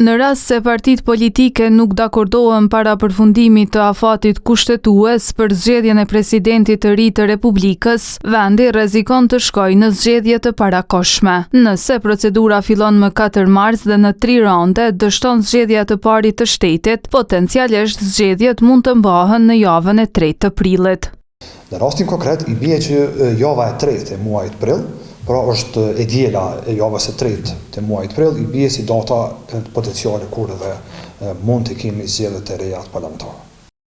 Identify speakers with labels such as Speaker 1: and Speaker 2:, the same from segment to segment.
Speaker 1: Në rast se partitë politike nuk dakordohen para përfundimit të afatit kushtetues për zgjedhjen e presidentit të ri të Republikës, vendi rrezikon të shkojë në zgjedhje të parakohshme. Nëse procedura fillon më 4 mars dhe në 3 raunde dështon zgjedhja të parit të shtetit, potencialisht zgjedhjet mund të mbahen në javën e 3 të prillit.
Speaker 2: Në rastin konkret i bie që java e 3 e muajit prill, pra është e diela e javës së 3 të muajit prill, i bie si data potenciale kur edhe mund të kemi zgjedhjet e reja parlamentare.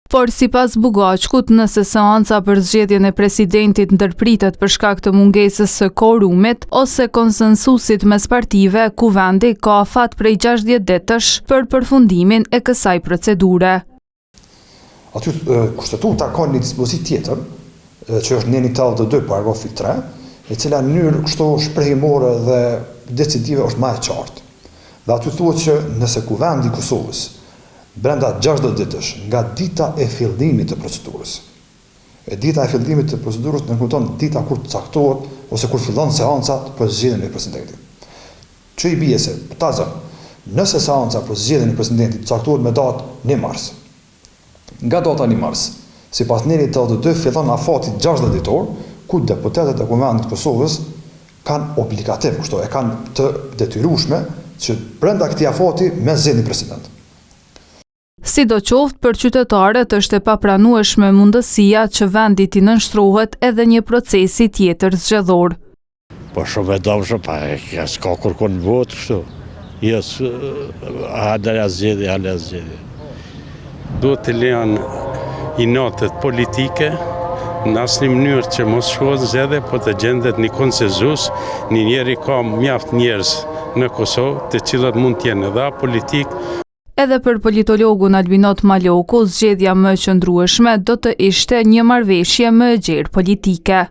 Speaker 1: Por sipas Bugaçkut, nëse seanca për zgjedhjen e presidentit ndërpritet për shkak të mungesës së korumit ose konsensusit mes partive, kuvendi ka afat prej 60 ditësh për përfundimin e kësaj procedure.
Speaker 2: Aty kushtetuta ka një dispozit tjetër, që është 182 paragrafi 3, e cila në mënyrë kështu shprehimore dhe decisive është më e qartë. Dhe aty thuhet që nëse kuvendi i Kosovës brenda 60 ditësh nga dita e fillimit të procedurës. E dita e fillimit të procedurës në kupton dita kur caktohet ose kur fillon seanca për zgjedhjen e presidentit. Që i bie se nëse seanca për zgjedhjen e presidentit caktohet me datë 1 mars. Nga data 1 mars, sipas 182 fillon afati 60 ditor, ku deputetët e Kuvendit të Kosovës kanë obligativ, kështu e kanë të detyrueshme që brenda këtij afati me zgjedhin president.
Speaker 1: Sidoqoftë për qytetarët është e papranueshme mundësia që vendi t'i nënshtrohet edhe një procesi tjetër zgjedhor.
Speaker 3: Po shumë e domshme, pa s'ka kërkon votë kështu. Jes hala zgjedhje.
Speaker 4: Duhet të lejon inotet politike në asnjë mënyrë që mos shkohet zgjedhje, po të gjendet një konsenzus, një njeri ka mjaft njerëz në Kosovë, të cilët mund të jenë edhe politik.
Speaker 1: Edhe për politologun Albinot Maloku, zgjedhja më e qëndrueshme do të ishte një marrëveshje më e gjerë politike.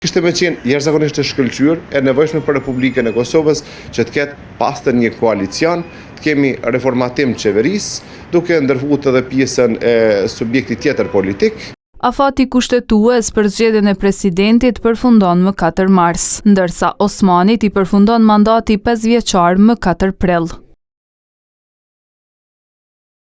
Speaker 5: Kishte më qenë jashtëzakonisht të shkëlqyer e nevojshme për Republikën e Kosovës që të ketë pastër një koalicion, të kemi reformatim qeverisë, duke ndërfuar edhe pjesën e subjektit tjetër politik.
Speaker 1: Afati kushtetues për zgjedhjen e presidentit përfundon më 4 mars, ndërsa Osmanit i përfundon mandati 5 vjeçar më 4 prill.